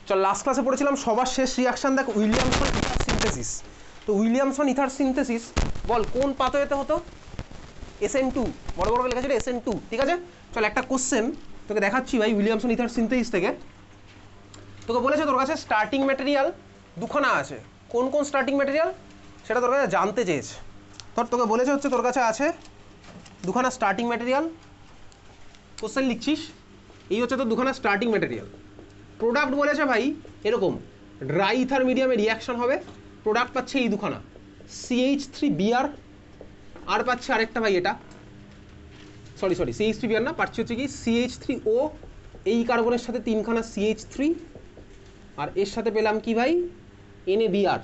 চল লাস্ট ক্লাসে পড়েছিলাম সবার শেষ রিয়াকশন দেখ উইলিয়ামসন ইথার সিনথেসিস। তো উইলিয়ামসন ইথার সিনথেসিস বল কোন পাথওয়েতে হতো? SN2, বড় বড় লেখা ছিল SN2, ঠিক আছে। চল একটা কোশ্চেন তোকে দেখাচ্ছি ভাই উইলিয়ামসন ইথার সিনথেসিস থেকে। তোকে বলেছে তোর কাছে স্টার্টিং ম্যাটেরিয়াল দুখানা আছে, কোন কোন স্টার্টিং ম্যাটেরিয়াল সেটা তোর কাছে জানতে চেয়েছে। তোকে বলেছে হচ্ছে তোর কাছে আছে দুখানা স্টার্টিং ম্যাটেরিয়াল, কোশ্চেন লিখছিস এই হচ্ছে তোর দুখানা স্টার্টিং ম্যাটেরিয়াল। প্রোডাক্ট বলেছে ভাই এরকম ড্রাই ইথার মিডিয়ামে রিয়াকশন হবে, প্রোডাক্ট পাচ্ছে এই দুখানা CH3Br, আর পাচ্ছে আরেকটা ভাই এটা সরি CH3Br না, পাচ্ছে হচ্ছে কি CH3O, এই কার্বনের সাথে তিনখানা CH3, আর এর সাথে পেলাম কি ভাই NaBr।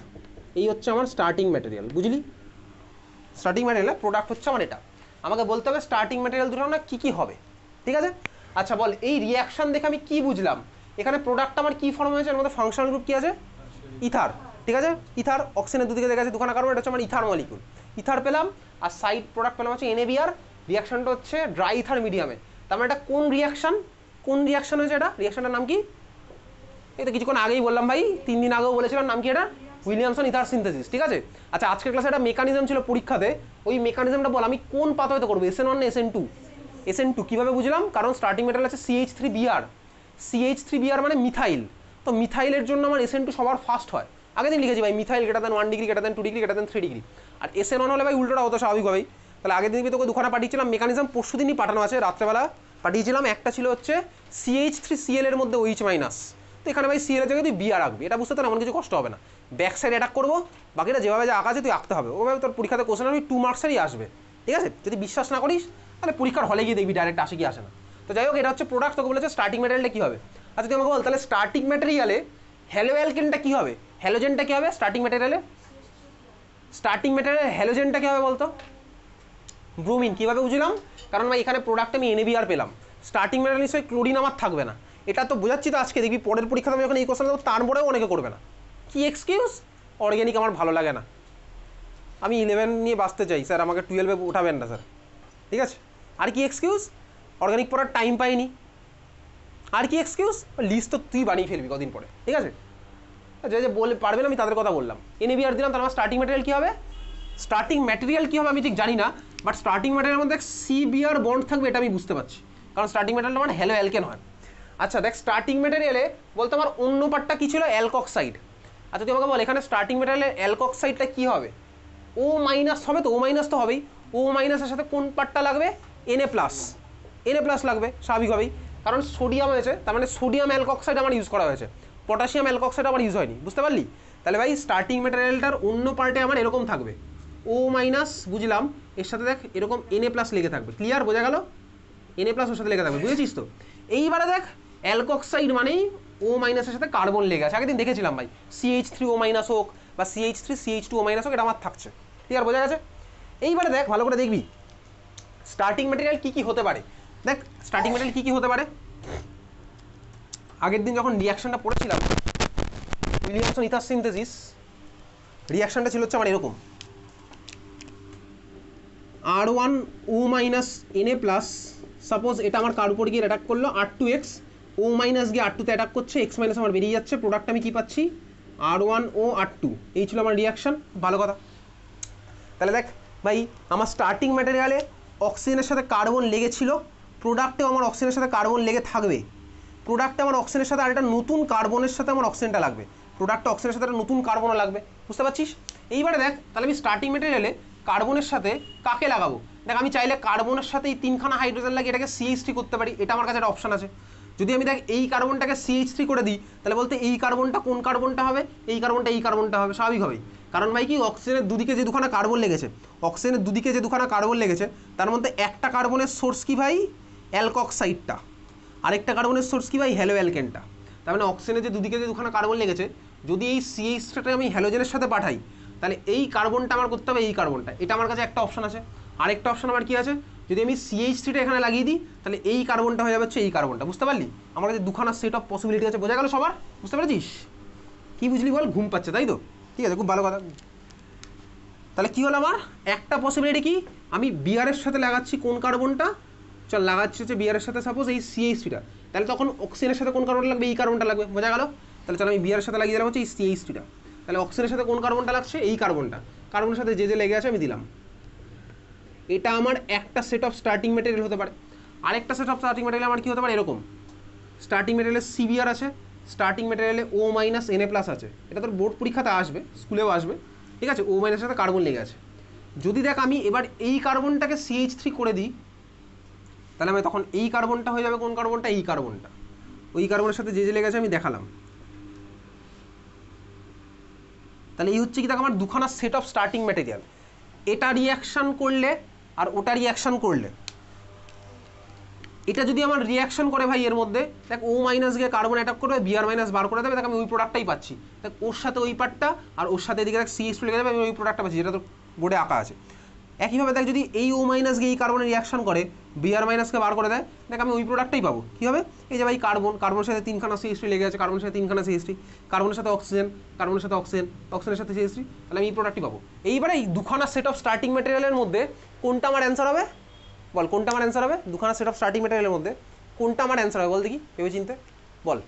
এই হচ্ছে আমার স্টার্টিং ম্যাটেরিয়াল, বুঝলি? স্টার্টিং ম্যাটেরিয়াল প্রোডাক্ট হচ্ছে আমার এটা। আমাকে বলতে হবে স্টার্টিং ম্যাটেরিয়াল দুটো না কী কী হবে, ঠিক আছে। আচ্ছা বল এই রিয়াকশন দেখে আমি কি বুঝলাম? এখানে প্রোডাক্ট আমার কি ফর্ম হয়েছে, এর মধ্যে ফাংশনাল গ্রুপ কি আছে? ইথার, ঠিক আছে। ইথার অক্সিজেনের দুদিকে দেখা যাচ্ছে দুখানা কার্বন, এটা হচ্ছে আমার ইথার মলিকুল, ইথার পেলাম। আর সাইড প্রোডাক্ট পেলাম হচ্ছে NaBr। রিয়াকশনটা হচ্ছে ড্রাই ইথার মিডিয়ামে। তার মানে এটা কোন রিয়াকশন, কোন রিয়াকশন হয়েছে এটা? রিয়াকশনটার নাম কি? এই তো কিছুক্ষণ আগেই বললাম ভাই, 3 দিন আগেও বলেছিলাম, নাম কি এটা? উইলিয়ামসন ইথার সিনথেসিস, ঠিক আছে। আচ্ছা আজকের ক্লাসে একটা মেকানিজম ছিল পরীক্ষাতে, ওই মেকানিজমটা বল আমি কোন পাথওয়েতে করবো, SN1 না SN2? SN2 কিভাবে বুঝলাম? কারণ স্টার্টিং মেটাল আছে CH3Br, CH3Br মানে মিথাইল। তো মিথাইলের জন্য আমার SN2 সবার ফার্স্ট হয়। আগের দিন লিখেছি ভাই methyl greater 1 degree, greater 2 degree, greater 3 degree. আর SN1 হলে ভাই উল্টোটা হতো স্বাভাবিকভাবেই। তাহলে আগের দিন তোকে দুখানা পাঠিয়েছিলাম মেকানিজম, পরশু দিনই পাঠানো আছে, রাত্রেবেলা পাঠিয়েছিলাম। একটা ছিল হচ্ছে CH3Cl এর মধ্যে OH মাইনাস, তো এখানে ভাই CL এর জায়গায় তুই Br রাখবি, এটা বুঝতে তোর এমন কিছু কষ্ট হবে না। ব্যাক সাইড অ্যাটাক করবো, বাকিটা যেভাবে যা আঁকা আছে তুই আঁকতে হবে, ওভাবে তোর পরীক্ষাতে কোশ্চেন আমি 2 মার্কসেরই আসবে, ঠিক আছে। যদি বিশ্বাস না করিস তাহলে পরীক্ষার হলে গিয়ে দেখবি ডাইরেক্ট আসে কি আসে না। তো যাই হোক এটা হচ্ছে প্রোডাক্ট, তোকে বলেছে স্টার্টিং ম্যাটেরিয়ালটা কী হবে। আচ্ছা তুই আমাকে বল তাহলে স্টার্টিং ম্যাটেরিয়ালে হ্যালো অ্যালকেনটা কী হবে, হ্যালোজেনটা কী হবে স্টার্টিং ম্যাটেরিয়ালে? স্টার্টিং ম্যাটেরিয়ালে হ্যালোজেনটা কী হবে বলতো? ব্রোমিন। কীভাবে বুঝলাম? কারণ ভাই এখানে প্রোডাক্ট আমি NaBr পেলাম, স্টার্টিং ম্যাটেরিয়াল নিশ্চয়ই ক্লোরিন আমার থাকবে না, এটা তো বোঝাচ্ছি তো আজকে দেখবি পরের পরীক্ষাতে আমি যখন এই কোশ্চেন দেবো তারপরেও অনেকে করবে না। কি এক্সকিউজ? অর্গ্যানিক আমার ভালো লাগে না, আমি 11 নিয়ে বাঁচতে চাই স্যার, আমাকে 12-এ উঠাবেন না স্যার, ঠিক আছে। আর কি এক্সকিউজ? অর্গ্যানিক পড়ার টাইম পাইনি। আর কি এক্সকিউজ? লিস্ট তো তুই বানিয়ে ফেলবি কদিন পরে, ঠিক আছে। যে যে বলে পারবে না আমি তাদের কথা বললাম। NaBr দিলাম, তার আমার স্টার্টিং ম্যাটেরিয়াল কী হবে? স্টার্টিং ম্যাটেরিয়াল কী হবে আমি ঠিক জানি না, বাট স্টার্টিং ম্যাটেরিয়ালের মধ্যে CBr বন্ড থাকবে এটা আমি বুঝতে পারছি, কারণ স্টার্টিং ম্যাটেরিয়ালটা আমার হ্যালো অ্যালকেন হয়। আচ্ছা দেখ স্টার্টিং ম্যাটেরিয়ালে বলতে আমার অন্য পার্টটা কী ছিল? অ্যালকক্সাইড। আচ্ছা তুই আমাকে বল এখানে স্টার্টিং ম্যাটেরিয়ালের অ্যালকক্সাইডটা কী হবে? O মাইনাস হবে, তো O মাইনাস তো হবেই। O মাইনাসের সাথে কোন পার্টটা লাগবে? Na লাগবে স্বাভাবিকভাবেই, কারণ সোডিয়াম হয়েছে, তার মানে সোডিয়াম অ্যালকক্সাইড আমার ইউজ করা হয়েছে, পটাশিয়াম অ্যালকক্সাইড আমার ইউজ হয়নি, বুঝতে পারলি? তাহলে ভাই স্টার্টিং ম্যাটেরিয়ালটার অন্য পার্টে আমার এরকম থাকবে O মাইনাস, বুঝলাম, এর সাথে দেখ এরকম Na লেগে থাকবে, ক্লিয়ার? বোঝা গেল? Na ওর সাথে লেগে থাকবে, বুঝেছিস তো? এইবারে দেখ অ্যালকক্সাইড মানেই O মাইনাসের সাথে কার্বন লেগে আছে, আগের দিন দেখেছিলাম ভাই CH3O মাইনাস হোক বা CH3CH2O মাইনাস হোক, এটা আমার থাকছে, ক্লিয়ার? বোঝা গেছে? এইবারে দেখ ভালো করে দেখবি স্টার্টিং ম্যাটেরিয়াল কী কী হতে পারে। দেখ স্টার্টিং ম্যাটেরিয়াল কী কী হতে পারে, আগের দিন যখন রিয়াকশনটা পড়েছিলাম উইলিয়ামসন ইথার সিনথেসিস, রিয়াকশনটা ছিল হচ্ছে আমার এরকম R1O মাইনাস Na+, সাপোজ এটা আমার কার উপর গিয়ে অ্যাটাক করলো R2X, O মাইনাস গিয়ে R2তে অ্যাটাক করছে, X মাইনাস আমার বেরিয়ে যাচ্ছে, প্রোডাক্ট আমি কী পাচ্ছি? R1O R2, এই ছিল আমার রিয়াকশন, ভালো কথা। তাহলে দেখ ভাই আমার স্টার্টিং ম্যাটেরিয়ালে অক্সিজেনের সাথে কার্বন লেগেছিল, প্রোডাক্টেও আমার অক্সিজেনের সাথে কার্বন লেগে থাকবে, প্রোডাক্টে আমার অক্সিজেনের সাথে আর একটা নতুন কার্বনের সাথে আমার অক্সিজেনটা লাগবে, প্রোডাক্টে অক্সিজেনের সাথে একটা নতুন কার্বনও লাগবে, বুঝতে পারছিস? এইবারে দেখ তাহলে আমি স্টার্টিং ম্যাটেরিয়ালে কার্বনের সাথে কাকে লাগাবো? দেখ আমি চাইলে কার্বনের সাথে এই তিনখানা হাইড্রোজেন লাগিয়ে এটাকে CH3 করতে পারি, এটা আমার কাছে একটা অপশন আছে। যদি আমি দেখ এই কার্বনটাকে CH3 করে দিই তাহলে বলতে এই কার্বনটা কোন কার্বনটা হবে? এই কার্বনটা হবে স্বাভাবিকভাবেই, কারণ ভাই কি অক্সিজেনের দুদিকে যে দুখানা কার্বন লেগেছে, অক্সিজেনের দুদিকে যে দুখানা কার্বন লেগেছে তার মধ্যে একটা কার্বনের সোর্স কি ভাই? অ্যালকক্সাইডটা, আরেকটা কার্বনের সোর্স কি ভাই? হ্যালো অ্যালকেনটা। তার মানে অক্সিজেনের যে দুদিকে যে দুখানা কার্বন লেগেছে, যদি এই CH3টা আমি হ্যালোজেনের সাথে পাঠাই তাহলে এই কার্বনটা আমার করতে হবে এই কার্বনটা, এটা আমার কাছে একটা অপশন আছে। আরেকটা অপশন আমার কি আছে? যদি আমি CH3টা এখানে লাগিয়ে দিই তাহলে এই কার্বনটা হয়ে যাবে হচ্ছে এই কার্বনটা, বুঝতে পারলি? আমার কাছে দুখানা সেট অফ পসিবিলিটি আছে, বোঝা গেল সবার? বুঝতে পারছিস? কি বুঝলি বল? ঘুম পাচ্ছে তাই তো? ঠিক আছে, খুব ভালো কথা। তাহলে কী হলো আমার একটা পসিবিলিটি কি, আমি বিয়ারের সাথে লাগাচ্ছি কোন কার্বনটা, চল লাগাচ্ছি হচ্ছে বিয়ারের সাথে সাপোজ এই CH3টা, তাহলে তখন অক্সিজেনের সাথে কোন কার্বনটা লাগবে? এই কার্বনটা লাগবে, বোঝা গেল? তাহলে চলো আমি বিয়ারের সাথে লাগিয়ে দিলাম হচ্ছে এই CH3টা। তাহলে অক্সিজেনের সাথে কোন কার্বনটা লাগছে? এই কার্বনটা। কার্বনের সাথে যে লেগে আছে আমি দিলাম। এটা আমার একটা সেট অফ স্টার্টিং ম্যাটেরিয়াল হতে পারে। আরেকটা সেট অফ স্টার্টিং ম্যাটেরিয়াল আমার কি হতে পারে? এরকম স্টার্টিং ম্যাটেরিয়ালে সিবিআর আছে, স্টার্টিং ম্যাটেরিয়ালে O মাইনাস Na+ আছে। এটা তোর বোর্ড পরীক্ষাতে আসবে, স্কুলেও আসবে, ঠিক আছে? O মাইনাসের সাথে কার্বন লেগে আছে। যদি দেখ আমি এবার এই কার্বনটাকে CH3 করে দিই, তাহলে আমি তখন এই কার্বনটা হয়ে যাবে কোন কার্বনটা? এই কার্বনটা। ওই কার্বনের সাথে যে লেগে আছে আমি দেখালাম। তাহলে এই হচ্ছে কি, দেখ আমার দুখানা সেট অফ স্টার্টিং ম্যাটেরিয়াল। এটা রিয়াকশন করলে আর ওটা রিয়াকশন করলে, এটা যদি আমার রিয়াকশন করে ভাই এর মধ্যে, দেখ O মাইনাস গিয়ে কার্বন অ্যাটাক করবে, Br মাইনাস বার করে দেবে, দেখ আমি ওই প্রোডাক্টটাই পাচ্ছি। দেখ ওর সাথে ওই পার্টটা আর ওর সাথে এদিকে দেখ CH2 লেগে যাবে, আমি ওই প্রোডাক্টটা পাচ্ছি, যেটা তো বোর্ডে আঁকা আছে। একইভাবে দেখ যদি এই O মাইনাস গিয়ে এই কার্বনের রিয়াকশন করে, Br মাইনাসকে বার করে দেয়, দেখ আমি ওই প্রোডাক্টটাই পাবো। কী হবে? এই যে ভাই কার্বনের সাথে 3খানা CH3 লেগে আছে, কার্বনের সাথে 3খানা CH3, কার্বনের সাথে অক্সিজেন, কার্বনের সাথে অক্সিজেন, অক্সিজেনের সাথে CH3, তাহলে আমি এই প্রোডাক্টই পাবো। এইবারে এই দুখানা সেট অফ স্টার্টিং ম্যাটেরিয়ালের মধ্যে কোনটা আমার অ্যান্সার হবে? বল কোনটা আমার অ্যান্সার হবে? দুখানা সেট অফ স্টার্টিং ম্যাটেরিয়ালের মধ্যে কোনটা আমার অ্যান্সার হবে? বল দেখি ভেবে চিনতে বল।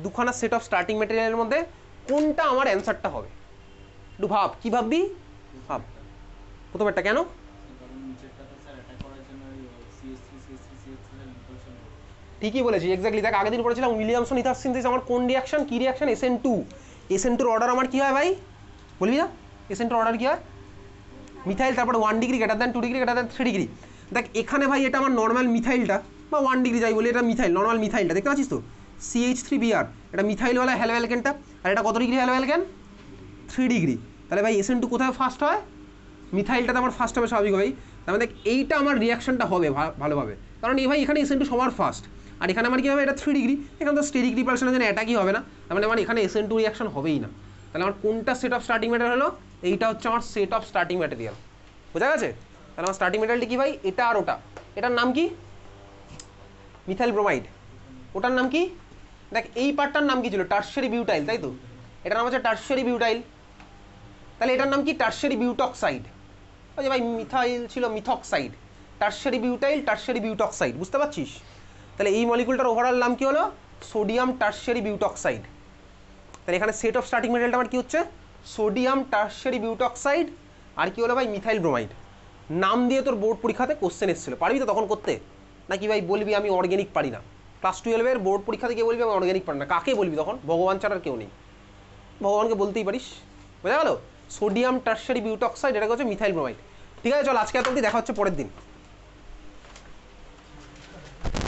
দুখানা সেট অফ স্টার্টিং ম্যাটেরিয়ালের মধ্যে কোনটা আমার অ্যান্সারটা হবে? একটু ভাব, কি ভাববি? ভাব প্রথমেরটা। কেন? ঠিকই বলেছি, এক্স্যাক্টলি। দেখ আগের দিন পড়েছিলাম উইলিয়ামসন ইথার সিনথেসিস আমার কোন রিয়াকশন, কি রিয়াকশন? SN2। SN2 এর অর্ডার আমার কি হয় ভাই? বলবি না? SN2 অর্ডার কি হয়? মিথাইল, তারপরে 1 degree greater than 2 degree greater than 3 degree. দেখ এখানে ভাই এটা আমার নর্মাল মিথাইলটা, বা 1 ডিগ্রি যাই বলি, এটা মিথাইল, নর্মাল মিথাইলটা দেখতে পাচ্ছিস তো, CH3Br, এটা মিথাইলওয়ালা হ্যালো অ্যালকেনটা। আর এটা কত ডিগ্রি হ্যালো অ্যালকেন? 3 ডিগ্রি। তাহলে ভাই SN2 কোথায় ফার্স্ট হয়? মিথাইলটাতে আমার ফার্স্ট হবে স্বাভাবিকভাবেই। তার মানে দেখ এইটা আমার রিয়াকশনটা হবে ভালোভাবে, কারণ এই ভাই এখানে SN2 সবার ফার্স্ট, আর এখানে আমার কি হবে? এটা 3 ডিগ্রি, এখানে তো স্টেরিক রিপালশনের জন্য অ্যাটাকই হবে না, তার মানে আমার এখানে SN2 রিয়াকশন হবেই না। তাহলে আমার কোনটা সেট অফ স্টার্টিং ম্যাটেরিয়াল হলো? এইটা হচ্ছে আমার সেট অফ স্টার্টিং ম্যাটেরিয়াল। বোঝা গেছে? তাহলে আমার স্টার্টিং ম্যাটেরিয়ালটি কি ভাই? এটা আর ওটা। এটার নাম কি? Methyl bromide. ওটার নাম কি? দেখ এই পার্টটার নাম কি ছিল? টার্সিয়ারি বিউটাইল, তাই তো? এটার নাম হচ্ছে টার্সিয়ারি বিউটাইল। তাহলে এটার নাম কি? Tertiary butoxide. ওই যে ভাই মিথাইল ছিল methoxide, tertiary butyl, tertiary butoxide, বুঝতে পারছিস? তাহলে এই মলিকুলটার ওভারঅল নাম কি হলো? Sodium tertiary butoxide. তাহলে এখানে সেট অফ স্টার্টিং ম্যাটেরিয়ালটা আমার কি হচ্ছে? সোডিয়াম টার্সিয়ারি বিউটক্সাইড, আর কি হলো ভাই? Methyl bromide. নাম দিয়ে তোর বোর্ড পরীক্ষাতে কোশ্চেন এসেছিল, পারবি তো তখন করতে? নাকি ভাই বলবি আমি অর্গ্যানিক পারি না? ক্লাস 12-এর বোর্ড পরীক্ষাতে গিয়ে বলবি আমি অর্গ্যানিক পারি না, কাকে বলবি তখন? ভগবান ছাড়া আর কেউ নেই, ভগবানকে বলতেই পারিস। বোঝা গেল? সোডিয়াম টার্সিয়ারি বিউটক্সাইড, এটা হচ্ছে মিথাইল ব্রোমাইড। ঠিক আছে, চল আজকে এত অবধি, দেখা হচ্ছে পরের দিন।